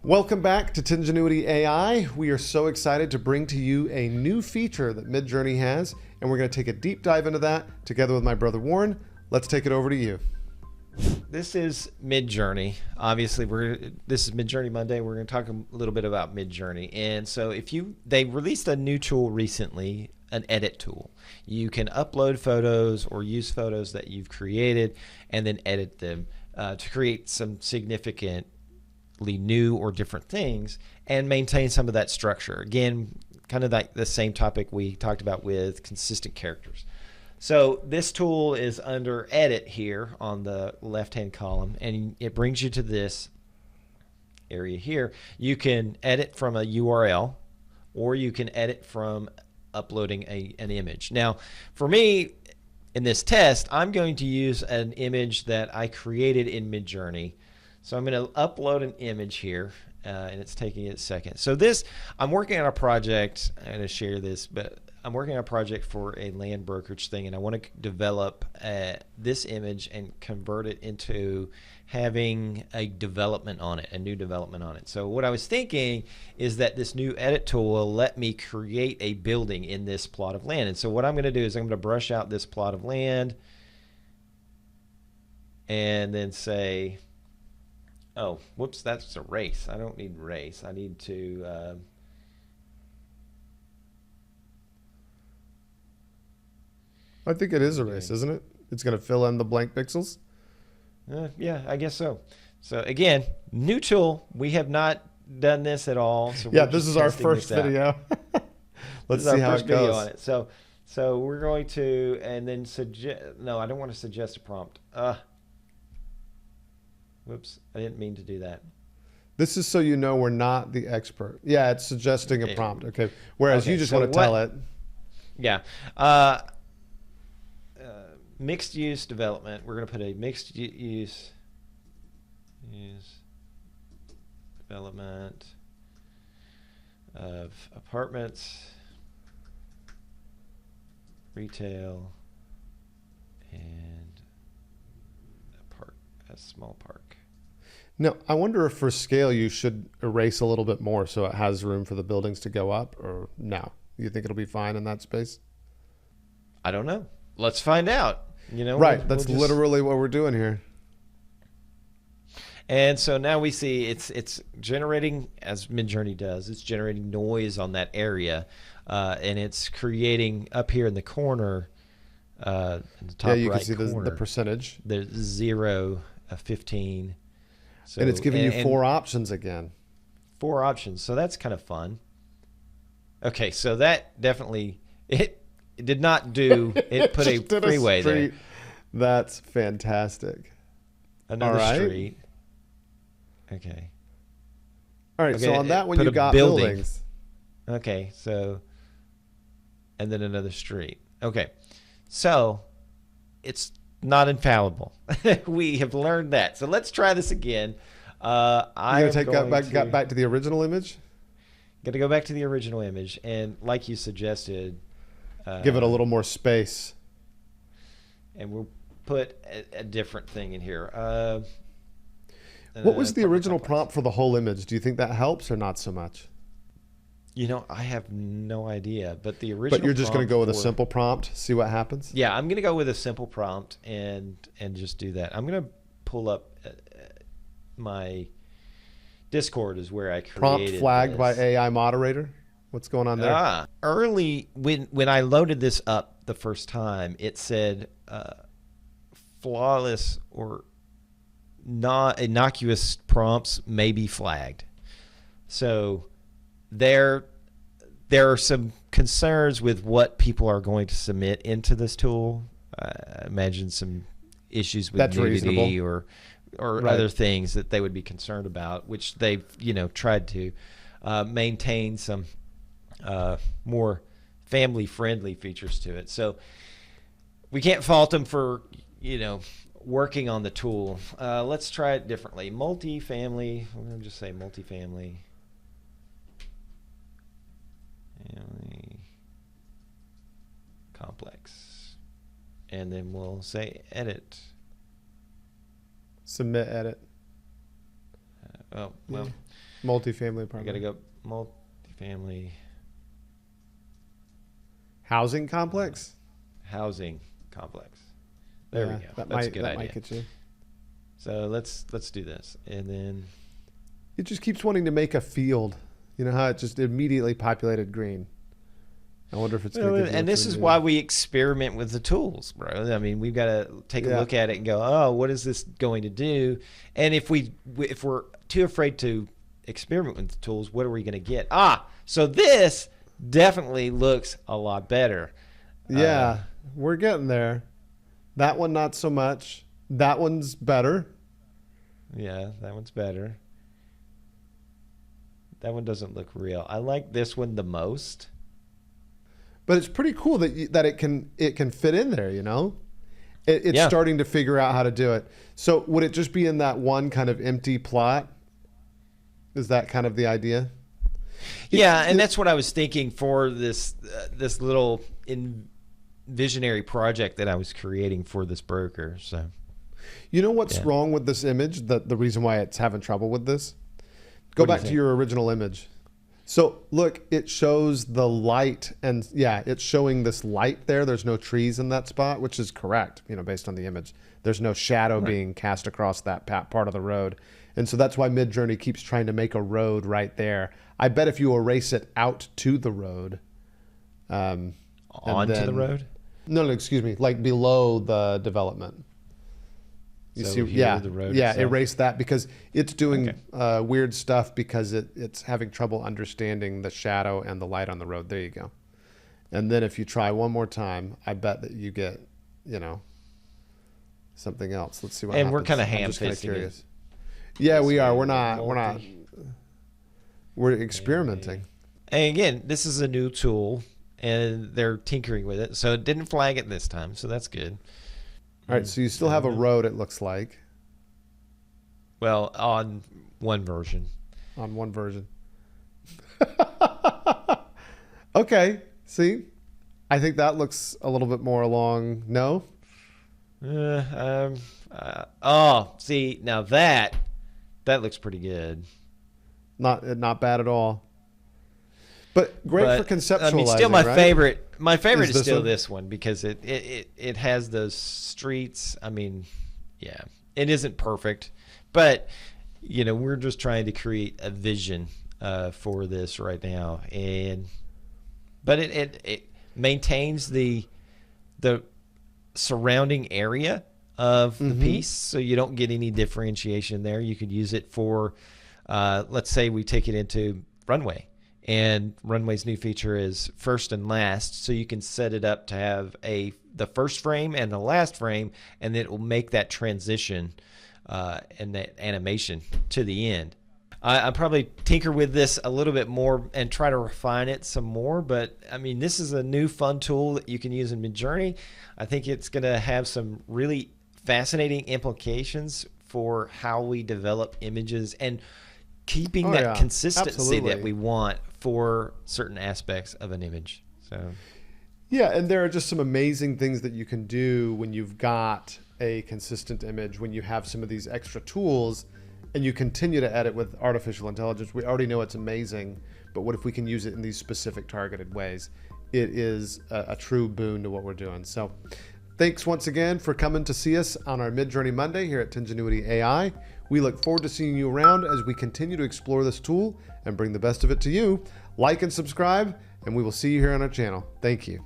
Welcome back to Tingenuity AI. We are so excited to bring to you a new feature that Midjourney has, and we're going to take a deep dive into that together with my brother Warren. Let's take it over to you. This is Midjourney. Obviously, this is Midjourney Monday. We're going to talk a little bit about Midjourney. And so they released a new tool recently, an edit tool. You can upload photos or use photos that you've created and then edit them to create some significantly new or different things and maintain some of that structure. Again, kind of like the same topic we talked about with consistent characters. So this tool is under edit here on the left-hand column, and it brings you to this area here. You can edit from a URL, or you can edit from uploading an image. Now, for me, in this test, I'm going to use an image that I created in Midjourney. So I'm going to upload an image here, and it's taking a second. So I'm working on a project. I'm going to share this, but I'm working on a project for a land brokerage thing, and I want to develop this image and convert it into having a development on it, a new development on it. So what I was thinking is that this new edit tool will let me create a building in this plot of land. And so what I'm going to do is I'm going to brush out this plot of land and then say, oh, whoops, that's a race. I don't need race. I need to... I think it is a race, isn't it? It's going to fill in the blank pixels. Yeah, I guess so. So again, new tool. We have not done this at all. So yeah, this is our first video. Let's see how it goes. On it. So we're going to, and then suggest. No, I don't want to suggest a prompt. Whoops, I didn't mean to do that. This is so you know we're not the expert. Yeah, it's suggesting a prompt. Okay, whereas you just want to tell it. Yeah. Mixed use development. We're going to put a mixed use development of apartments, retail, and a small park. Now, I wonder if for scale you should erase a little bit more so it has room for the buildings to go up, or no? You think it'll be fine in that space? I don't know. Let's find out. Right. That's literally what we're doing here. And so now we see it's generating, as Midjourney does, it's generating noise on that area, and it's creating up here in the corner, in the top right corner. Yeah, you can see the percentage. There's 0, 15. So, and it's giving you 4 options again. 4 options. So that's kind of fun. Okay, so that definitely it did not do. It put a freeway there. That's fantastic. Another street. Okay. All right. Okay, so on that one, you got buildings. Okay. So, and then another street. Okay. So, it's not infallible. We have learned that. So let's try this again. I'm going to take back to the original image. Got to go back to the original image, and like you suggested, give it a little more space. And we'll put a different thing in here. What was the original prompt for the whole image? Do you think that helps or not so much? I have no idea. But the original. But you're just going to go with a simple prompt, see what happens? Yeah, I'm going to go with a simple prompt and just do that. I'm going to pull up my Discord is where I created prompt flagged by AI moderator. What's going on there? Early when I loaded this up the first time, it said flawless or not innocuous prompts may be flagged. So there are some concerns with what people are going to submit into this tool. I imagine some issues with nudity or other things that they would be concerned about, which they've tried to maintain some more family-friendly features to it. So we can't fault them for working on the tool. Let's try it differently. Multifamily. I'm going to just say multifamily. Family complex. And then we'll say edit. Submit edit. Well, Multifamily I got to apartment. go multifamily Housing complex. housing complex. There we Yeah, go. That That's might a good that idea. might get you. So let's do this, and then It just keeps wanting to make a field. You know how it just immediately populated green. I wonder if it's going to give you and what this you is need. why we experiment with the tools, bro. I mean, we've got to take a Yeah. look at it and go, oh, what is this going to do? And if we're too afraid to experiment with the tools, what are we going to get? So this definitely looks a lot better. Yeah, we're getting there. That one not so much. That one's better. Yeah, that one's better. That one doesn't look real. I like this one the most. But it's pretty cool that it can fit in there, you know? It's Yeah. starting to figure out how to do it. So would it just be in that one kind of empty plot? Is that kind of the idea? Yeah, and that's what I was thinking for this little visionary project that I was creating for this broker. So You know what's Yeah. wrong with this image? The reason why it's having trouble with this? Go What do you back to think? your original image. So look, it shows the light, and yeah, it's showing this light there. There's no trees in that spot, which is correct, you know, based on the image. There's no shadow being cast across that part of the road. And so that's why Midjourney keeps trying to make a road right there. I bet if you erase it out to the road, and onto the then- road. No, excuse me, like below the development. You So see, here, yeah, the road yeah, itself? erase that because it's doing Okay. weird stuff because it's having trouble understanding the shadow and the light on the road. There you go. And then if you try one more time, I bet that you get, you know, something else. Let's see what And happens. we're kinda I'm just kinda ham-fisting it curious. Yeah, this we are. way, We're not. We're experimenting. And again, this is a new tool, and they're tinkering with it, so it didn't flag it this time, so that's good. All right, so you still have a road. It looks like Well, on one version. on one version. Okay, see, I think that looks a little bit more along. No, See, now that looks pretty good. not bad at all. But great But, for conceptualizing. I mean, still my right? favorite. My favorite Is is this still one? this one because it has those streets. I mean, yeah, it isn't perfect, but you know, we're just trying to create a vision for this right now, but it maintains the surrounding area of the piece, so you don't get any differentiation there. You could use it for, let's say we take it into Runway. And Runway's new feature is first and last, so you can set it up to have the first frame and the last frame, and then it will make that transition and that animation to the end. I probably tinker with this a little bit more and try to refine it some more, but I mean, this is a new fun tool that you can use in Midjourney. I think it's going to have some really fascinating implications for how we develop images and keeping that yeah. consistency Absolutely. that we want for certain aspects of an image. So Yeah, and there are just some amazing things that you can do when you've got a consistent image, when you have some of these extra tools and you continue to edit with artificial intelligence. We already know it's amazing, but what if we can use it in these specific targeted ways? It is a true boon to what we're doing. So thanks once again for coming to see us on our Midjourney Monday here at Tingenuity AI. We look forward to seeing you around as we continue to explore this tool and bring the best of it to you. Like and subscribe, and we will see you here on our channel. Thank you.